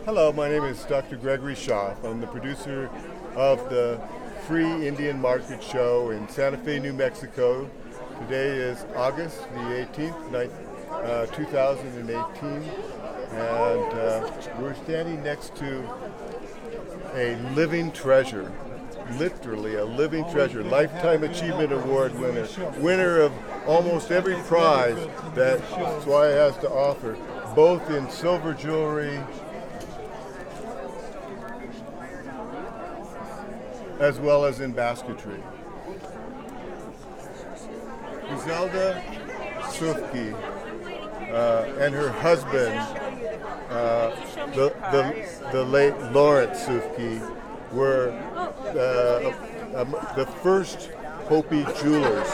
Hello, my name is Dr. Gregory Schaff. I'm the producer of the Free Indian Market Show in Santa Fe, New Mexico. Today is August the 18th, 2018, and we're standing next to a living treasure, literally a living treasure, Lifetime Achievement Award winner of almost every prize that Saufkie has to offer, both in silver jewelry as well as in basketry. Griselda Saufkie and her husband, the late Lawrence Saufkie, were the first Hopi jewelers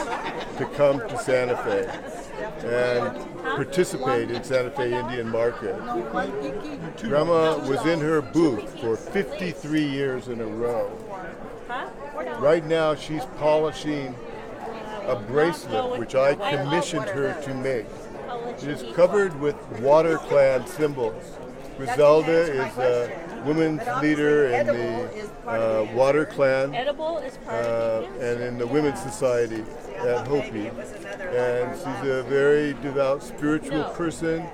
to come to Santa Fe and participate in Santa Fe Indian Market. Grandma was in her booth for 53 years in a row. Right now she's polishing a bracelet which I commissioned her to make. It is covered with water-clad symbols. Griselda is a women's leader in the water clan and in the Women's Society at Hopi. And she's a very devout spiritual person.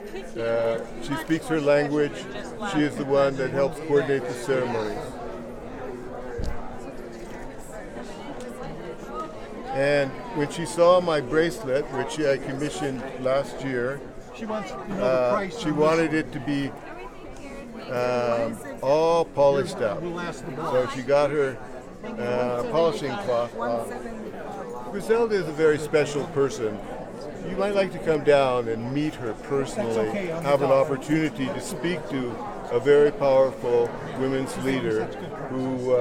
She speaks her language. She is the one that helps coordinate the ceremonies. And when she saw my bracelet, which I commissioned last year, she wanted it to be all polished up. So she got her polishing cloth off. Griselda is a very special person. You might like to come down and meet her personally, have an opportunity to speak to a very powerful women's leader who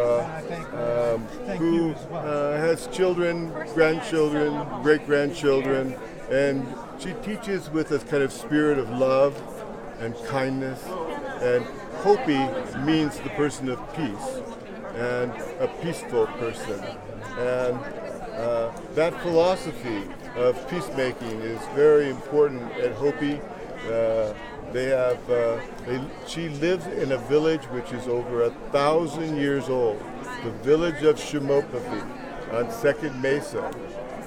has children, grandchildren, great-grandchildren, and she teaches with a kind of spirit of love and kindness. And Hopi means the person of peace and a peaceful person. And that philosophy of peacemaking is very important at Hopi. She lives in a village which is over 1,000 years old, the village of Shimopapi on Second Mesa.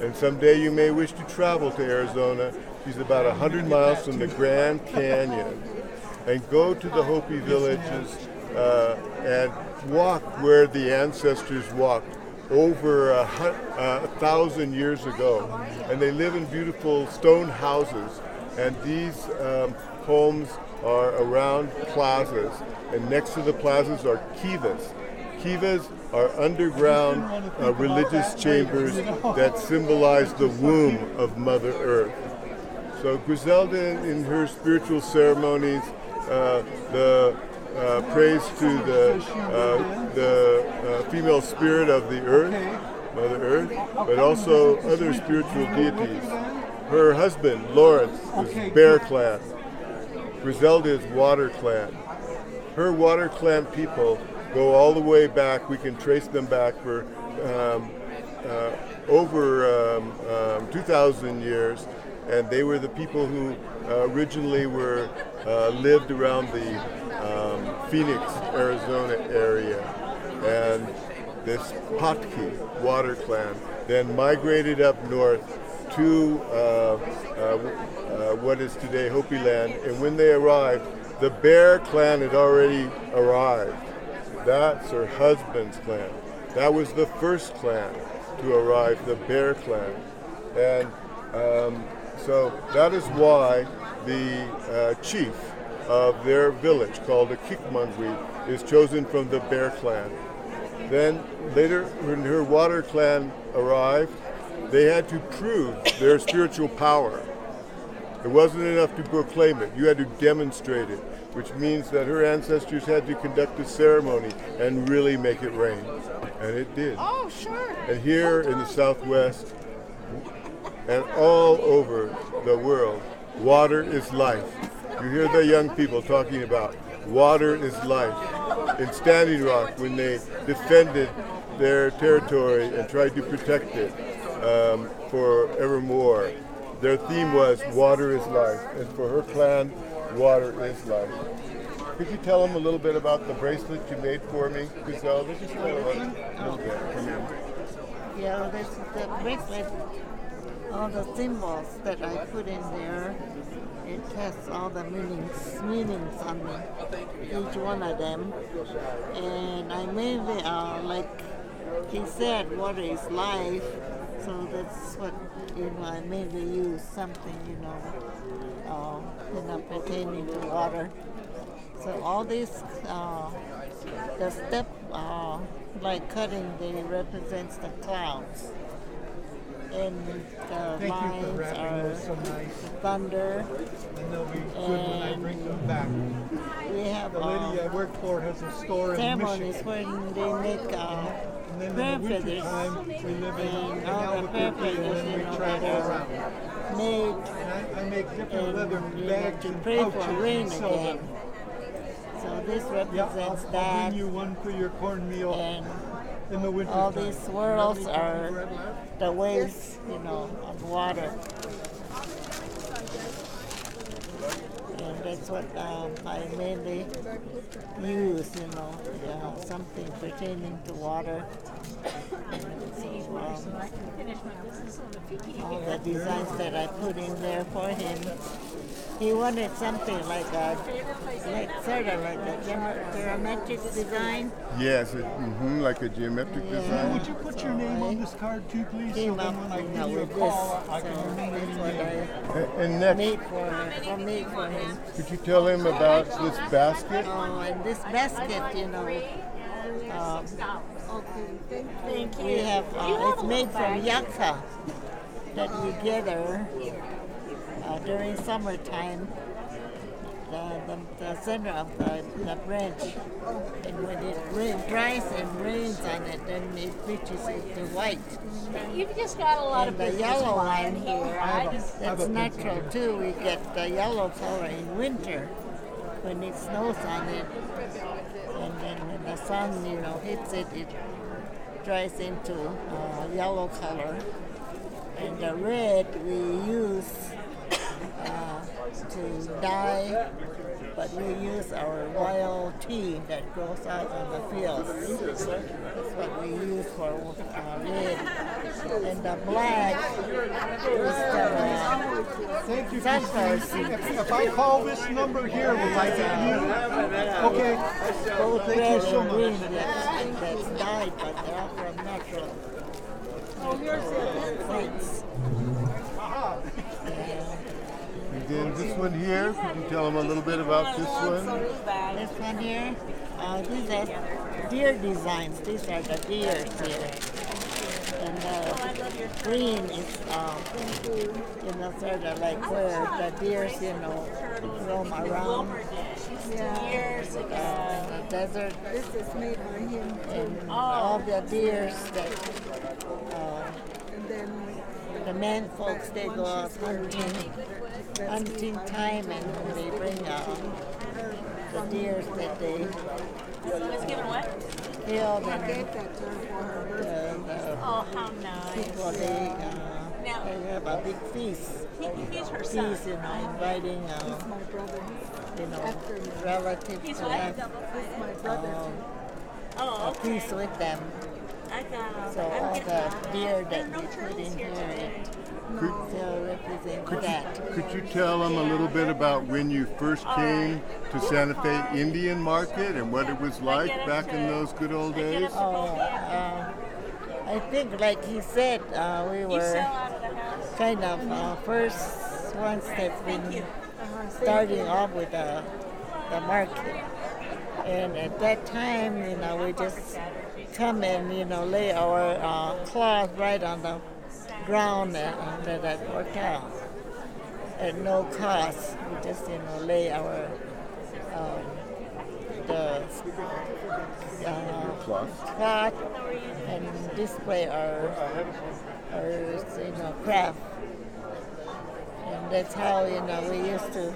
And someday you may wish to travel to Arizona. She's about 100 miles from the Grand Canyon. And go to the Hopi villages and walk where the ancestors walked over 1,000 years ago. And they live in beautiful stone houses. And these homes are around plazas. And next to the plazas are kivas. Kivas are underground religious chambers that symbolize the womb of Mother Earth. So Griselda, in her spiritual ceremonies, the praise to the female spirit of the earth, Mother Earth, but also other spiritual deities. Her husband, Lawrence, is bear clan. Griselda is water clan. Her water clan people go all the way back. We can trace them back for over 2,000 years, and they were the people who originally lived around the Phoenix, Arizona area, and this Patki water clan then migrated up north to what is today Hopi land. And when they arrived, the Bear clan had already arrived. That's her husband's clan. That was the first clan to arrive, the Bear clan. And so that is why the chief of their village, called a Kikmangwi, is chosen from the Bear clan. Then later, when her water clan arrived, they had to prove their spiritual power. It wasn't enough to proclaim it. You had to demonstrate it, which means that her ancestors had to conduct a ceremony and really make it rain. And it did. Oh, sure. And here in the Southwest and all over the world, water is life. You hear the young people talking about water is life. In Standing Rock, when they defended their territory and tried to protect it forevermore, their theme was water is life. And for her clan, water is life. Could you tell them a little bit about the bracelet you made for me, Griselda? Just tell them a little bit. Come in. Yeah, this is the bracelet. All the symbols that I put in there, it has all the meanings on each one of them. And I mainly, like he said, water is life. So that's what, I mainly use something, pertaining to water. So all these, the step, like cutting, they represents the clouds. And the lines are thunder. And they'll be good when I bring them back. We have The lady I work for has a store in ceremonies Michigan. when they make And then prayer in the winter feathers. time, we live in And all the prayer Albuquerque, and feathers, then we that travel are around. made And I make different leather and, bags to and pray pouches for rain and sell again. them. So this Yeah, represents I'll that. bring you one for your cornmeal And in the winter all time. these swirls are the waves, of water. And that's what I mainly use, something pertaining to water. All the designs that I put in there for him. He wanted something like sort of like a geometric design. Yes, like a geometric design. Would you put your name on this card too, please? So Came then up when I with give you a this. call, I So can remember that's your what name. I And next, made for him. could you tell him about this basket? Oh, and this basket, Thank you. we have, it's made from yucca that we gather during summertime, the center of the branch. And when it dries and rains on it, then it bleaches into white. You've just got a lot And of the business yellow wine one, here. that's natural too. We get the yellow color in winter when it snows on it. And then when the sun, hits it, it dries into yellow color. And the red we use to dye, but we use our wild tea that grows out on the fields. That's what we use for red. And the black is Thank you, sunflower Christine. seeds. If I call this number here, will I get you? Okay. Both Thank red you so and much. green that's dyed, but they're all from natural plants. And then this one here, could you tell him a little bit about this one? This one here, these are deer designs. These are the deers here. And the green is, sort of like where the deers, roam around. The desert. This is made by him. And all the deers that the men folks, they go out hunting time, and they bring the deers that they killed, and Oh, how nice. people, they have a big feast. He's her son. Feast, inviting, relatives He's to what? have Oh, a okay. feast with them. I got So all the deer that we put in here, it still represents that. Could you tell them a little bit about when you first came to Santa Fe Indian Market and what it was like back in those good old days? I think, like he said, we were kind of first ones that's been starting off with the market. And at that time, we just come and, lay our cloth right on the ground under that hotel at no cost. We just, lay our cloth and display our craft. And that's how, we used to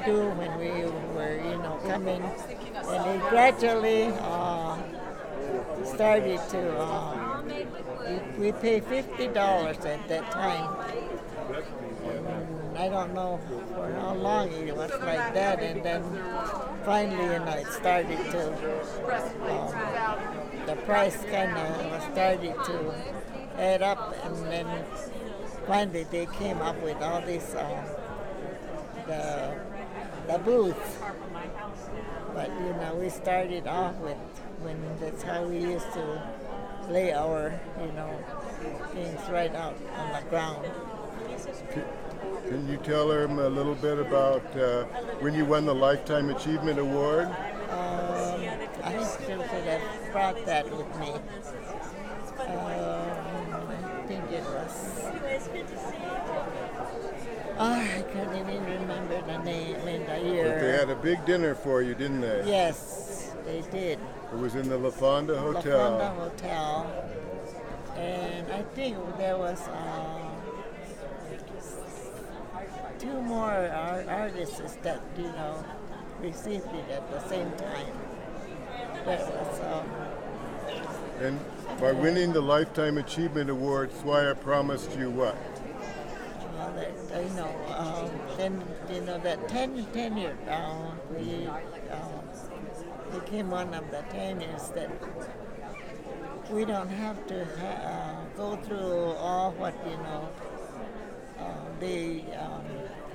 do when we were, coming. And it gradually started to, we paid $50 at that time. And I don't know for how long it was like that, and then finally, it started to, the price kind of started to add up, and then finally they came up with all this, the booths. But we started off with when that's how we used to lay our things right out on the ground. Can you tell them a little bit about when you won the Lifetime Achievement Award? I still should have brought that with me. I think it was. I can't even remember the name and the year. But they had a big dinner for you, didn't they? Yes, they did. It was in the La Fonda Hotel. La Fonda Hotel. And I think there was two more artists that received it at the same time. There was and by winning the Lifetime Achievement Award, Swire promised you what? That 10 years, we became one of the 10 years that we don't have to go through all what they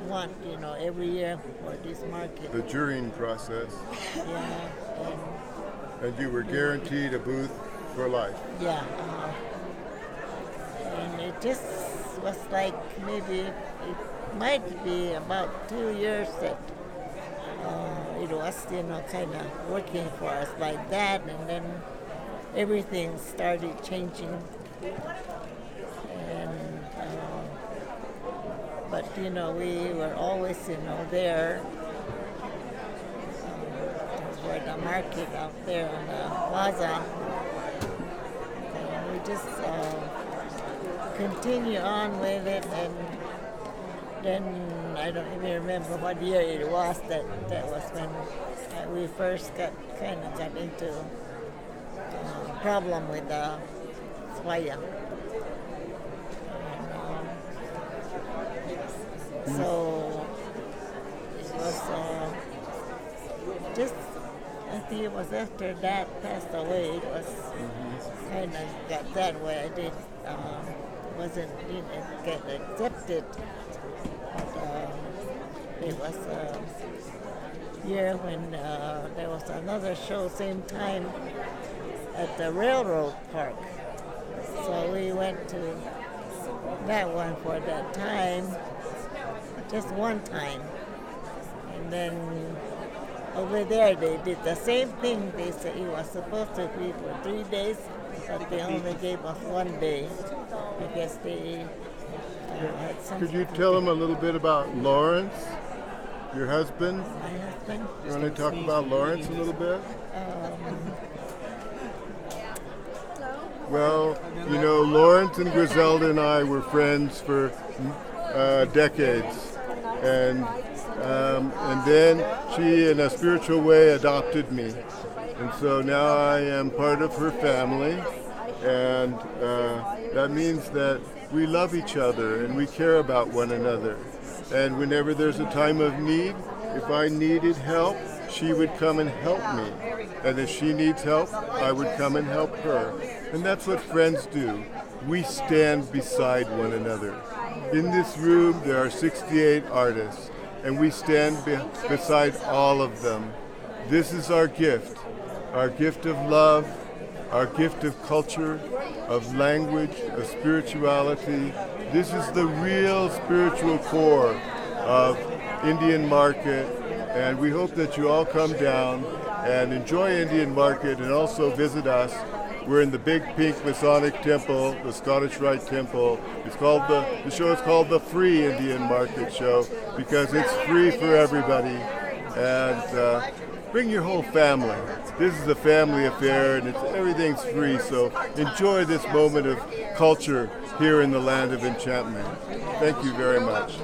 want every year for this market. The jurying process. Yeah. And you were guaranteed a booth for life. Yeah. And it just was like maybe it might be about 2 years that it was kind of working for us like that, and then everything started changing. And but we were always there for the market out there on the plaza. And we just continue on with it, and then I don't even remember what year it was that was when we first got into problem with the Swire. So it was just, I think it was after that passed away, it was kind of got that way. I didn't get accepted. But it was a year when there was another show same time at the railroad park. So we went to that one for that time, just one time. And then over there they did the same thing. They said it was supposed to be for 3 days, but they only gave us 1 day. I guess they had something. Could you tell them a little bit about Lawrence, your husband? My husband? You want to talk about Lawrence a little bit? Well, Lawrence and Griselda and I were friends for decades. And then she, in a spiritual way, adopted me. And so now I am part of her family. And that means that we love each other and we care about one another. And whenever there's a time of need, if I needed help, she would come and help me. And if she needs help, I would come and help her. And that's what friends do. We stand beside one another. In this room, there are 68 artists, and we stand beside all of them. This is our gift of love, our gift of culture, of language, of spirituality. This is the real spiritual core of Indian Market, and we hope that you all come down and enjoy Indian Market and also visit us. We're in the big pink Masonic temple, the Scottish Rite temple. The show is called the Free Indian Market Show because it's free for everybody. And bring your whole family. This is a family affair and everything's free, so enjoy this moment of culture here in the land of enchantment. Thank you very much.